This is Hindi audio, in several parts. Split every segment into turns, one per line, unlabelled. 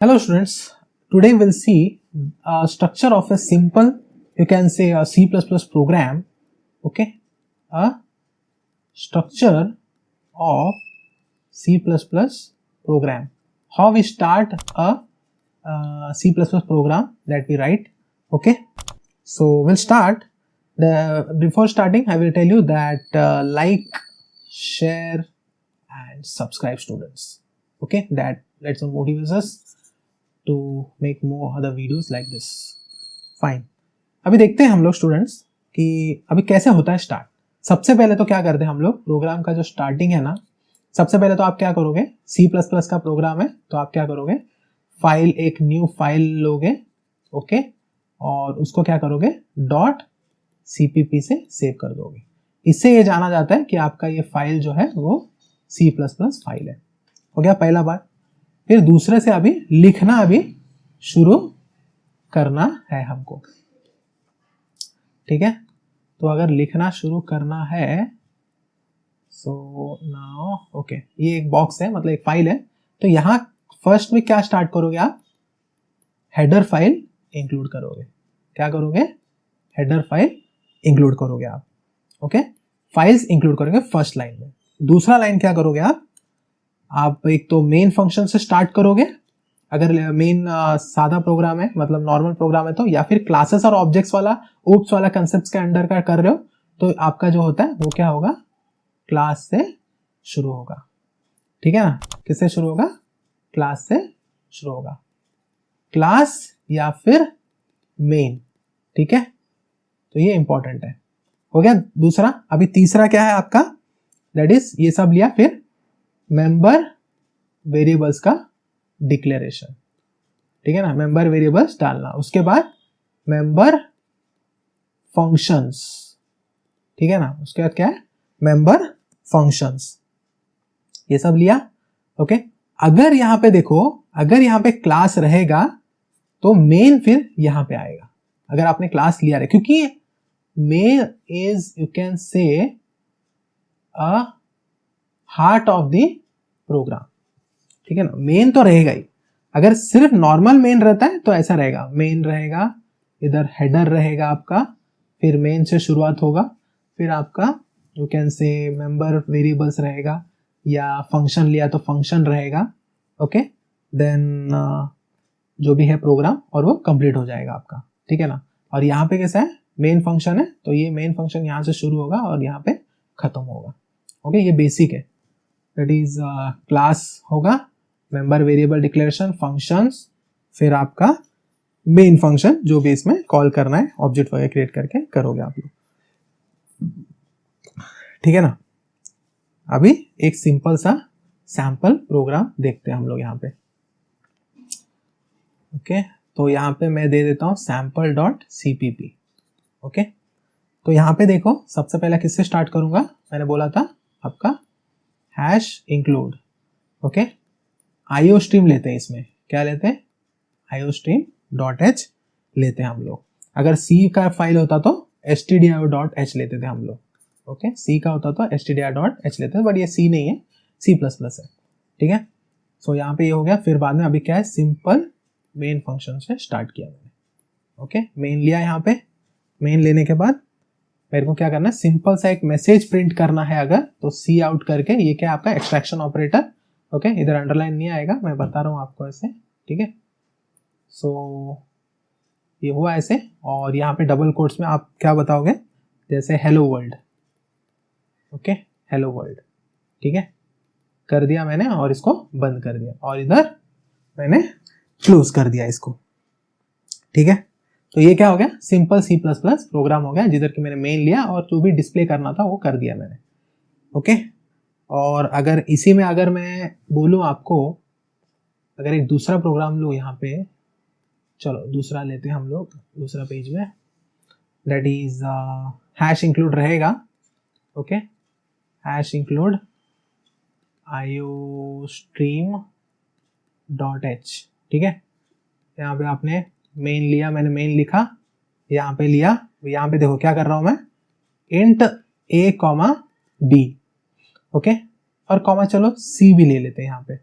Hello students, today we'll see a structure of a simple, you can say a C++ program, okay, a structure of C++ program, how we start a C++ program that we write, okay. So we'll start, before starting I will tell you that like, share and subscribe students, okay, that's what motivates us to make more other videos like this. Fine. अभी देखते हैं हम लोग स्टूडेंट्स कि अभी कैसे होता है स्टार्ट। सबसे पहले तो क्या करते हैं हम लोग, प्रोग्राम का जो स्टार्टिंग है ना, सबसे पहले तो आप क्या करोगे, C++ का प्रोग्राम है तो आप क्या करोगे, फाइल, एक न्यू फाइल लोगे, ओके, और उसको क्या करोगे, .cpp से सेव कर दोगे। इससे ये जाना जाता है कि आपका ये फाइल जो है वो C++ फाइल है। हो गया पहला बात। फिर दूसरे से अभी लिखना अभी शुरू करना है हमको, ठीक है। तो अगर लिखना शुरू करना है, सो नाउ ओके, ये एक बॉक्स है, मतलब एक फाइल है, तो यहां फर्स्ट में क्या स्टार्ट करोगे आप, हेडर फाइल इंक्लूड करोगे। क्या करोगे, हेडर फाइल इंक्लूड करोगे आप, ओके, फाइल्स इंक्लूड करोगे फर्स्ट लाइन में। दूसरा लाइन क्या करोगे आप एक तो मेन फंक्शन से स्टार्ट करोगे, अगर मेन सादा प्रोग्राम है, मतलब नॉर्मल प्रोग्राम है तो, या फिर क्लासेस और ऑब्जेक्ट्स वाला, ओप्स वाला कंसेप्ट के अंडर का कर रहे हो तो आपका जो होता है वो क्या होगा, क्लास से शुरू होगा, ठीक है ना। किससे शुरू होगा, क्लास से शुरू होगा, क्लास या फिर मेन, ठीक है। तो ये इंपॉर्टेंट है, हो गया दूसरा। अभी तीसरा क्या है आपका, दैट इज ये सब लिया, फिर मेंबर वेरिएबल्स का डिक्लेरेशन, ठीक है ना, मेंबर वेरिएबल्स डालना। उसके बाद मेंबर फंक्शंस, ठीक है ना, उसके बाद क्या है, मेंबर फंक्शंस, ये सब लिया, ओके। अगर यहां पे देखो, अगर यहां पे क्लास रहेगा तो मेन फिर यहां पे आएगा, अगर आपने क्लास लिया है, क्योंकि main is, you can say, a heart of the program, ठीक है ना। मेन तो रहेगा ही, अगर सिर्फ नॉर्मल मेन रहता है तो ऐसा रहेगा, मेन रहेगा, इधर हेडर रहेगा आपका, फिर मेन से शुरुआत होगा, फिर आपका यू कैन से मेंबर वेरिएबल्स रहेगा, या फंक्शन लिया तो फंक्शन रहेगा, ओके, देन जो भी है प्रोग्राम, और वो कंप्लीट हो जाएगा आपका, ठीक है ना। और यहाँ पे कैसा है, मेन फंक्शन है तो ये मेन फंक्शन यहाँ से शुरू होगा और यहाँ पे खत्म होगा, ओके, ये बेसिक है। दैट इज क्लास होगा, मेंबर वेरिएबल डिक्लेरेशन, फंक्शंस, फिर आपका मेन फंक्शन जो भी इसमें कॉल करना है, ऑब्जेक्ट वगैरह क्रिएट करके करोगे आप लोग, ठीक है ना। अभी एक सिंपल सा सैंपल प्रोग्राम देखते हैं हम लोग यहाँ पे, ओके। तो यहाँ पे मैं दे देता हूँ sample.cpp, ओके। तो यहाँ पे देखो, सबसे पहले किससे स्टार्ट करूंगा, मैंने बोला था आपका hash include, okay, IO stream लेते हैं, इसमें क्या लेते हैं, आईओ स्ट्रीम .h लेते हैं हम लोग। अगर C का फाइल होता तो stdio.h लेते थे हम लोग, ओके, C का होता तो stdio.h लेते थे, बट ये C नहीं है, C++ है, ठीक है। सो यहाँ पे ये हो गया। फिर बाद में अभी क्या है, सिंपल मेन फंक्शन से स्टार्ट किया मैंने, ओके, मेन लिया। यहाँ पे मेन लेने के बाद मेरे को क्या करना है, सिंपल सा एक मैसेज प्रिंट करना है, अगर तो सी आउट करके, ये क्या आपका एक्सट्रैक्शन ऑपरेटर, ओके, इधर अंडरलाइन नहीं आएगा, मैं बता रहा हूँ आपको ऐसे, ठीक है। सो ये हुआ ऐसे, और यहाँ पे डबल कोट्स में आप क्या बताओगे, जैसे hello world, okay, hello world, ठीक है, कर दिया मैंने, और इसको बंद कर दिया, और इधर मैंने क्लोज कर दिया इसको, ठीक है। तो ये क्या हो गया, सिंपल C++ प्रोग्राम हो गया, जिधर कि मैंने मेन लिया और जो भी डिस्प्ले करना था वो कर दिया मैंने, ओके। और अगर इसी में अगर मैं बोलूँ आपको, अगर एक दूसरा प्रोग्राम लो यहाँ पे, चलो दूसरा लेते हैं हम लोग, दूसरा पेज में, दैट इज हैश इंक्लूड रहेगा, okay, hash include IO stream .h, ठीक है। यहाँ पे आपने मेन लिया, मैंने मेन लिखा, यहाँ पे लिया, यहाँ पे देखो क्या कर रहा हूं मैं, इंट a, b, ओके, और कॉमा चलो C भी ले लेते हैं यहाँ पे,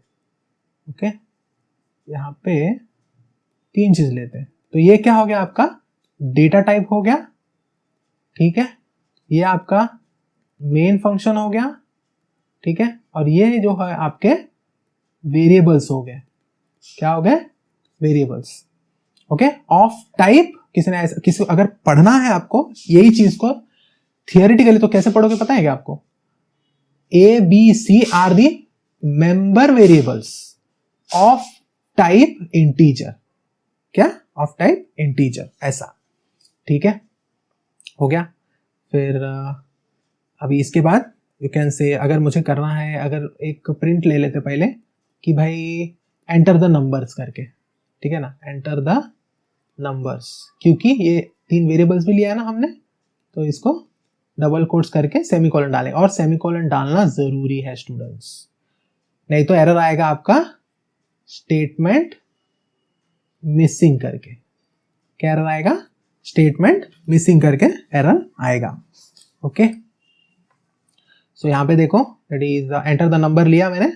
ओके, यहाँ पे 3 चीज लेते हैं। तो ये क्या हो गया आपका डेटा टाइप हो गया, ठीक है, ये आपका मेन फंक्शन हो गया, ठीक है, और ये जो है आपके वेरिएबल्स हो गए। क्या हो गए? वेरिएबल्स। ओके, ऑफ टाइप किसी ने किसी अगर पढ़ना है आपको यही चीज को थियोरेटिकली तो कैसे पढ़ोगे पता है क्या आपको? A B C are the member variables of type integer. क्या? ऑफ टाइप इंटीजर, ऐसा, ठीक है, हो गया। फिर अभी इसके बाद यू कैन से अगर मुझे करना है, अगर एक प्रिंट ले लेते पहले कि भाई एंटर द नंबर्स करके, ठीक है ना, एंटर द नंबर्स, क्योंकि ये 3 वेरिएबल्स भी लिया है ना हमने, तो इसको डबल कोट्स करके सेमीकोलन डालेंगे, और सेमीकोलन डालना जरूरी है स्टूडेंट्स, नहीं तो एरर आएगा आपका स्टेटमेंट मिसिंग करके। क्या एरर आएगा? स्टेटमेंट मिसिंग करके एरर आएगा। ओके, सो यहाँ पे देखो that is enter the number लिया मैंने।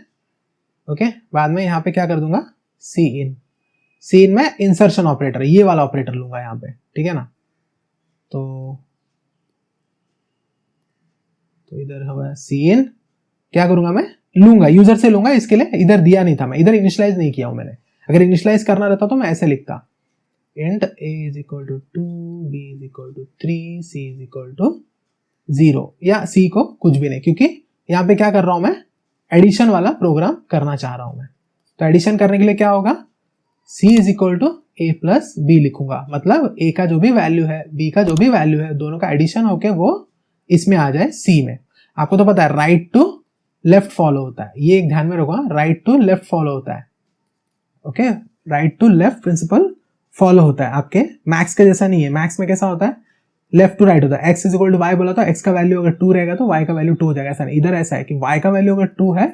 ओके, बाद में यहाँ पे क्या कर दूंगा? सी इन। सी इन में इंसर्शन ऑपरेटर, ये वाला ऑपरेटर लूंगा यहाँ पे, ठीक है ना। तो इधर हुआ सी इन, क्या करूंगा मैं? लूंगा, यूजर से लूंगा, इसके लिए इधर दिया नहीं था मैं, इधर इनिशियलाइज नहीं किया हूं मैंने। अगर इनिशियलाइज करना रहता तो मैं ऐसे लिखता, int a is equal to 2, b is equal to 3, c is equal to 0, या c को कुछ भी नहीं, क्योंकि यहाँ पे क्या कर रहा हूं मैं? एडिशन वाला प्रोग्राम करना चाह रहा हूं मैं। तो एडिशन करने के लिए क्या होगा? c is equal to a plus b लिखूंगा, मतलब a का जो भी वैल्यू है, b का जो भी वैल्यू है, दोनों का एडिशन होके वो इसमें आ जाए c में। आपको तो पता है राइट टू लेफ्ट फॉलो होता है, ये एक ध्यान में रखो, राइट टू लेफ्ट फॉलो होता है। Okay, right to left principle follow होता है, आपके मैक्स के जैसा नहीं है। मैक्स में कैसा होता है? लेफ्ट टू राइट होता है। x is equal to y बोला तो x का वैल्यू अगर 2 रहेगा तो y का वैल्यू 2 हो जाएगा, ऐसा नहीं। इधर ऐसा है कि y का वैल्यू अगर 2 है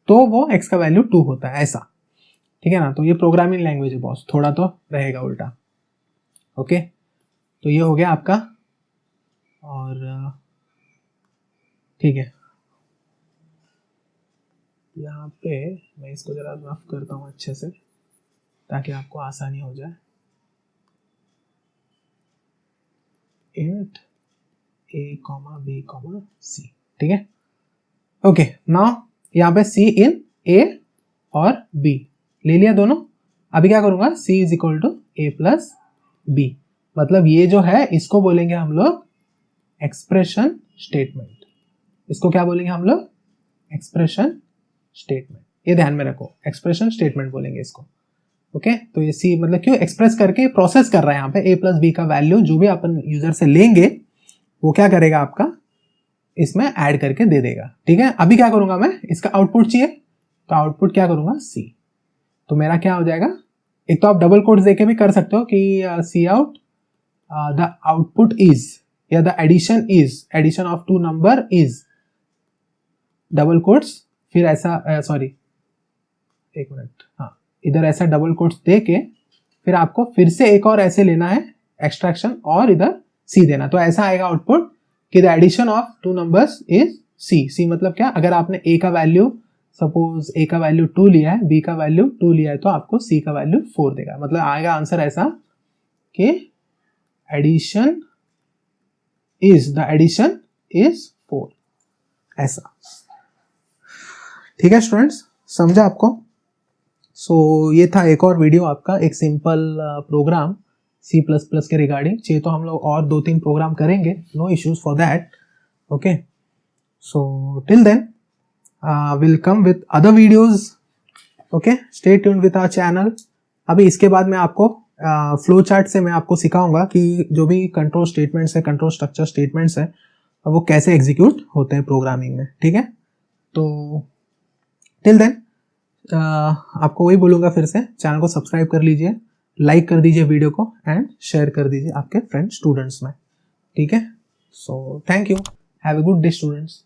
तो वो x का वैल्यू 2 होता है, ऐसा, ठीक है ना। तो ये प्रोग्रामिंग लैंग्वेज है बॉस, थोड़ा तो रहेगा उल्टा। ओके, तो ये हो गया आपका, और ठीक है, यहाँ पे मैं इसको जरा रफ करता हूँ अच्छे से ताकि आपको आसानी हो जाए। int a, b, c, ठीक है। ओके, नाउ यहाँ पे c इन a और b ले लिया दोनों। अभी क्या करूंगा? c is equal to a plus b, मतलब ये जो है इसको बोलेंगे हम लोग एक्सप्रेशन स्टेटमेंट। इसको क्या बोलेंगे हम लोग? Expression statement. ये ध्यान में रखो, एक्सप्रेशन स्टेटमेंट बोलेंगे इसको। ओके, तो ये सी मतलब क्यों? एक्सप्रेस करके प्रोसेस कर रहा है यहाँ पे a प्लस बी का वैल्यू जो भी अपन यूजर से लेंगे वो क्या करेगा आपका? इसमें ऐड करके दे देगा, ठीक है। अभी क्या करूंगा मैं? इसका आउटपुट चाहिए तो आउटपुट क्या करूंगा? सी। तो मेरा क्या हो जाएगा? एक तो आप डबल कोट्स देके भी कर सकते हो कि cout the output is, या the addition is, addition of 2 number is, double quotes, फिर ऐसा सॉरी एक मिनट, हाँ, इधर ऐसा डबल कोट्स दे के फिर आपको फिर से एक और ऐसे लेना है एक्सट्रैक्शन, और इधर सी देना। तो ऐसा आएगा आउटपुट कि the addition of 2 numbers is C. C मतलब क्या? अगर आपने a का वैल्यू, सपोज a का वैल्यू 2 लिया है, b का वैल्यू 2 लिया है, तो आपको c का वैल्यू 4 देगा। मतलब आएगा आंसर ऐसा कि addition is, the addition is 4, ऐसा, ठीक है स्टूडेंट्स, समझा आपको? सो ये था एक और वीडियो आपका, एक सिंपल प्रोग्राम C++ के रिगार्डिंग। चाहिए तो हम लोग और 2-3 प्रोग्राम करेंगे, no issues for that. Okay, so till then will come with other videos. Okay, stay tuned with our channel. अभी इसके बाद मैं आपको फ्लो चार्ट से मैं आपको सिखाऊंगा कि जो भी कंट्रोल स्टेटमेंट्स है, कंट्रोल स्ट्रक्चर स्टेटमेंट्स है, वो कैसे एग्जीक्यूट होते हैं प्रोग्रामिंग में, ठीक है। तो टिल देन आपको वही बोलूँगा, फिर से चैनल को सब्सक्राइब कर लीजिए, लाइक कर दीजिए वीडियो को, एंड शेयर कर दीजिए आपके फ्रेंड स्टूडेंट्स में, ठीक है। So thank you, have a good day students.